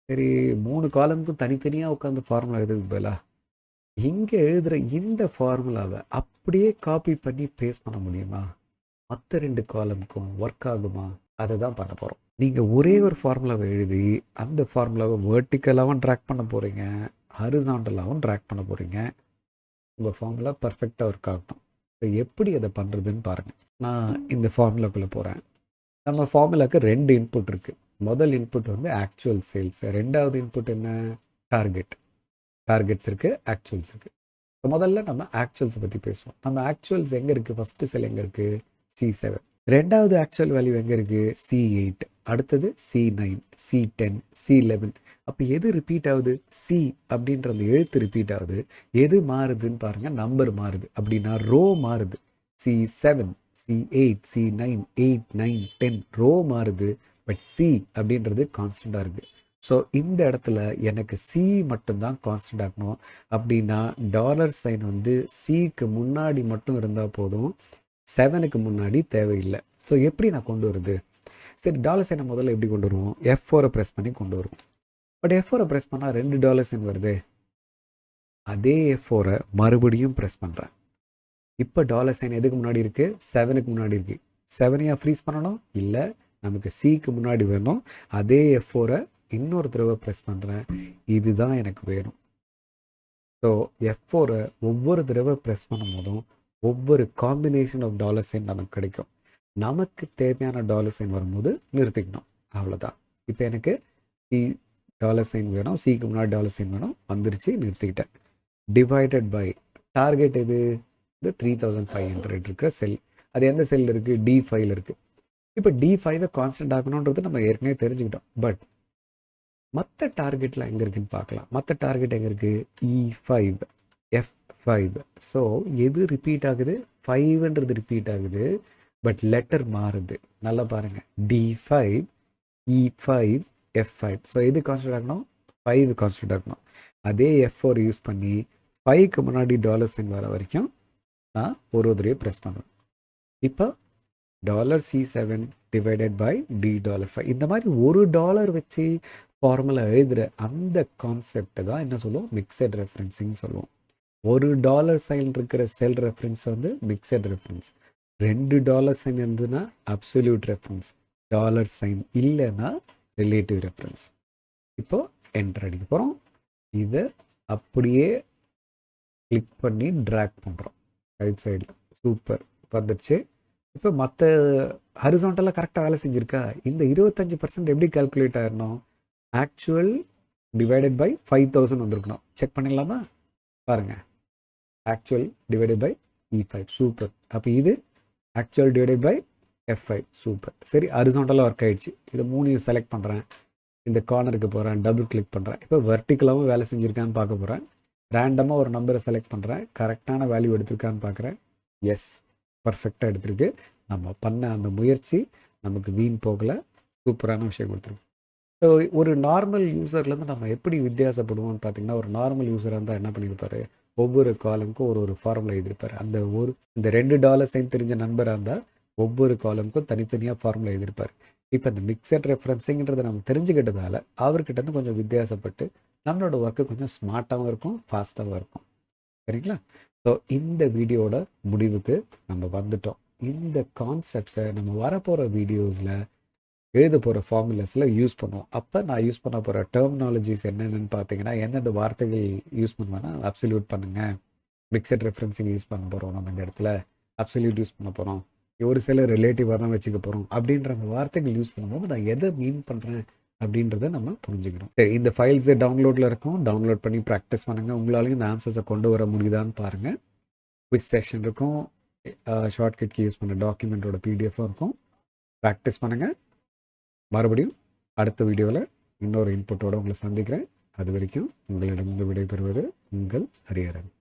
சரி, 3 காலமுக்கும் தனித்தனியாக உட்காந்து ஃபார்முலா எழுதுறதுக்கு பதிலாக இங்கே எழுதுகிற இந்த ஃபார்முலாவை அப்படியே காப்பி பண்ணி பேஸ்ட் பண்ண முடியுமா? மற்ற 2 காலமுக்கும் ஒர்க் ஆகுமா? அதை தான் பண்ண போகிறோம். நீங்கள் ஒரே ஒரு ஃபார்முலாவை எழுதி அந்த ஃபார்முலாவை வெர்டிக்கலாகவும் ட்ராக் பண்ண போகிறீங்க, ஹரிசாண்டலாகவும் ட்ராக் பண்ண போகிறீங்க. உங்கள் ஃபார்முலா பர்ஃபெக்டாக ஒர்க் ஆகட்டும். இப்போ எப்படி அதை பண்ணுறதுன்னு பாருங்கள். நான் இந்த ஃபார்முலாக்குள்ளே போகிறேன். நம்ம ஃபார்முலாவுக்கு 2 இன்புட் இருக்குது. முதல் இன்புட் வந்து ஆக்சுவல் சேல்ஸ், ரெண்டாவது இன்புட் என்ன? டார்கெட். டார்கெட்ஸ் இருக்குது, ஆக்சுவல்ஸ் இருக்குது. இப்போ முதல்ல நம்ம ஆக்சுவல்ஸ் பற்றி பேசுவோம். நம்ம ஆக்சுவல்ஸ் எங்கே இருக்குது? ஃபஸ்ட்டு செல் எங்கே இருக்குது? C7. ரெண்டாவது ஆக்சுவல் வேல்யூ எங்கே இருக்குது? C8. அடுத்தது C9, C10, C11. அப்போ எது ரிப்பீட் ஆகுது? C அப்படின்ற அந்த எழுத்து ரிப்பீட் ஆகுது. எது மாறுதுன்னு பாருங்கள், நம்பர் மாறுது. அப்படின்னா ரோ மாறுது. C7, C8, C9, 8, 9, 10 ரோ மாறுது, பட் C அப்படின்றது கான்ஸ்டண்ட்டாக இருக்குது. ஸோ இந்த இடத்துல எனக்கு C மட்டும்தான் கான்ஸ்டன்ட் ஆகணும். அப்படின்னா டாலர் சைன் வந்து Cக்கு முன்னாடி மட்டும் இருந்தால் போதும், 7க்கு முன்னாடி தேவையில்லை. ஸோ எப்படி நான் கொண்டு வருது? சரி, டாலர் சைனை முதல்ல எப்படி கொண்டு வருவோம்? F4 ப்ரெஸ் பண்ணி கொண்டு வருவோம். பட் F4 ப்ரெஸ் பண்ணால் 2 டாலர் சைன் வருது. அதே F4 மறுபடியும் ப்ரெஸ் பண்ணுறேன். இப்போ டாலர் சைன் எதுக்கு முன்னாடி இருக்குது? 7க்கு முன்னாடி இருக்குது. 7ஐயா ஃப்ரீஸ் பண்ணணும்? இல்லை, நமக்கு Cக்கு முன்னாடி வேணும். அதே F4 இன்னொரு தடவை ப்ரெஸ் பண்ணுறேன். இதுதான் எனக்கு வேணும். ஸோ F4 ஒவ்வொரு தடவை ப்ரெஸ் பண்ணும் போதும் ஒவ்வொரு காம்பினேஷன் ஆஃப் டாலர் சைன் நமக்கு கிடைக்கும். நமக்கு தேவையான டாலர் சைன் வரும்போது நிறுத்திக்கணும், அவ்வளோதான். இப்போ எனக்கு டாலர் சைன் வேணும், சிக்கு முன்னாடி டாலர் சைன் வேணும், வந்துருச்சு, நிறுத்திக்கிட்டேன். டிவைடட் பை டார்கெட் எது, இந்த 3500 இருக்கிற செல். அது எந்த செல் இருக்குது, D5 இருக்குது. இப்போ D5 கான்ஸ்டன்ட் ஆகணுன்றது நம்ம ஏற்கனவே தெரிஞ்சுக்கிட்டோம். பட் மற்ற டார்கெட்டில் எங்கே இருக்குன்னு பார்க்கலாம். மற்ற டார்கெட் எங்கே இருக்குது, E5, F5. ஸோ எது ரிப்பீட் ஆகுது, 5ன்றது ரிப்பீட் ஆகுது, பட் லெட்டர் மாறுது. நல்லா பாருங்கள், D5, E5, F5. ஸோ எது கான்ஸ்டன்ட் ஆகணும், 5 கான்ஸ்டன்ட் ஆகணும். அதே F4 யூஸ் பண்ணி 5க்கு முன்னாடி டாலர் சைன் வர வரைக்கும் நான் ஒரு தடவையை ப்ரெஸ் பண்ணுவேன். இப்போ $C7 டிவைடட் பை $5. இந்த மாதிரி $1 வச்சு ஃபார்முலா எழுதுகிற அந்த கான்செப்டை தான் என்ன சொல்லுவோம், மிக்சட் ரெஃபரன்சிங் சொல்லுவோம். $1 சைன் இருக்கிற செல் ரெஃபரன்ஸ் வந்து மிக்சட் ரெஃபரன்ஸ். $2 சைன் இருந்ததுன்னா அப்சல்யூட் ரெஃபரன்ஸ். டாலர் சைன் இல்லைன்னா ரிலேட்டிவ் ரெஃபரன்ஸ். இப்போ என்டர் அடிக்க போகிறோம். இதை அப்படியே கிளிக் பண்ணி ட்ராக் பண்ணுறோம் ரைட் சைடில். சூப்பர், வந்துடுச்சு. இப்போ மற்ற ஹரிசாண்டலாக கரெக்டாக வேலை செஞ்சுருக்கா. இந்த 25% எப்படி கால்குலேட் ஆகிடணும், ஆக்சுவல் டிவைடட் பை 5000 வந்திருக்கணும். செக் பண்ணிடலாமா, பாருங்கள், actual divided by E5. Super. அப்போ இது actual divided by F5. Super. சரி, ஹரிசாண்டலாக ஒர்க் ஆகிடுச்சு. இதை 3 செலக்ட் பண்ணுறேன், இந்த கார்னருக்கு போகிறேன், டபுள் கிளிக் பண்ணுறேன். இப்போ வெர்டிக்கலாகவும் வேலை செஞ்சுருக்கான்னு பார்க்க போகிறேன். ரேண்டமாக ஒரு நம்பரை செலக்ட் பண்ணுறேன், கரெக்டான வேல்யூ எடுத்திருக்கான்னு பார்க்குறேன். எஸ், பர்ஃபெக்டாக எடுத்திருக்கு. நம்ம பண்ண அந்த முயற்சி நமக்கு வீண் போகலை, சூப்பரான விஷயம் கொடுத்துருக்கு. ஸோ ஒரு நார்மல் யூஸர்லேருந்து நம்ம எப்படி வித்தியாசப்படுவோம்னு பார்த்தீங்கன்னா, ஒரு நார்மல் யூஸராக இருந்தால் என்ன பண்ணியிருப்பார், ஒவ்வொரு காலமுக்கும் ஒரு ஃபார்முலா எழுதியிருப்பார். அந்த இந்த $2 சைன் தெரிஞ்ச நண்பராக இருந்தால் ஒவ்வொரு காலமுக்கும் தனித்தனியாக ஃபார்முலா எழுதியிருப்பார். இப்போ இந்த மிக்சட் ரெஃபரன்ஸிங்கிறத நம்ம தெரிஞ்சுக்கிட்டதால அவர்கிட்ட கொஞ்சம் வித்தியாசப்பட்டு நம்மளோட ஒர்க்கு கொஞ்சம் ஸ்மார்ட்டாகவும் இருக்கும், ஃபாஸ்ட்டாகவும் இருக்கும். சரிங்களா? ஸோ இந்த வீடியோட முடிவுக்கு நம்ம வந்துட்டோம். இந்த கான்செப்ட்ஸை நம்ம வரப்போகிற வீடியோஸில் எழுத போகிற ஃபார்முலாஸில் யூஸ் பண்ணுவோம். அப்போ நான் யூஸ் பண்ண போகிற டெர்மினாலஜிஸ் என்னென்னு பார்த்தீங்கன்னா, எந்தெந்த வார்த்தைகள் யூஸ் பண்ணுவேன்னா, அப்சல்யூட் பண்ணுங்கள், மிக்சட் ரெஃபரன்சிங் யூஸ் பண்ண போகிறோம், நம்ம இந்த இடத்துல அப்சல்யூட் யூஸ் பண்ண போகிறோம், ஒரு சில ரிலேட்டிவாக தான் வச்சுக்க போகிறோம் அப்படின்ற அந்த வார்த்தைகள் யூஸ் பண்ணும்போது நான் எதை மீன் பண்ணுறேன் அப்படின்றத நம்ம புரிஞ்சுக்கிறோம். சரி, இந்த ஃபைல்ஸை டவுன்லோடில் இருக்கும், டவுன்லோட் பண்ணி ப்ராக்டிஸ் பண்ணுங்கள். உங்களாலையும் இந்த ஆன்சர்ஸை கொண்டு வர முடியுதான்னு பாருங்கள். குவிஸ் செக்ஷன் இருக்கும், ஷார்ட்கட்க்கு யூஸ் பண்ண டாக்குமெண்ட்டோட பிடிஎஃப்பும் இருக்கும். ப்ராக்டிஸ் பண்ணுங்கள். மறுபடியும் அடுத்த வீடியோவில் இன்னொரு இன்புட்டோடு உங்களை சந்திக்கிறேன். அது வரைக்கும் உங்களிடம் விடைபெறுவது உங்கள் ஹரிஹரன்.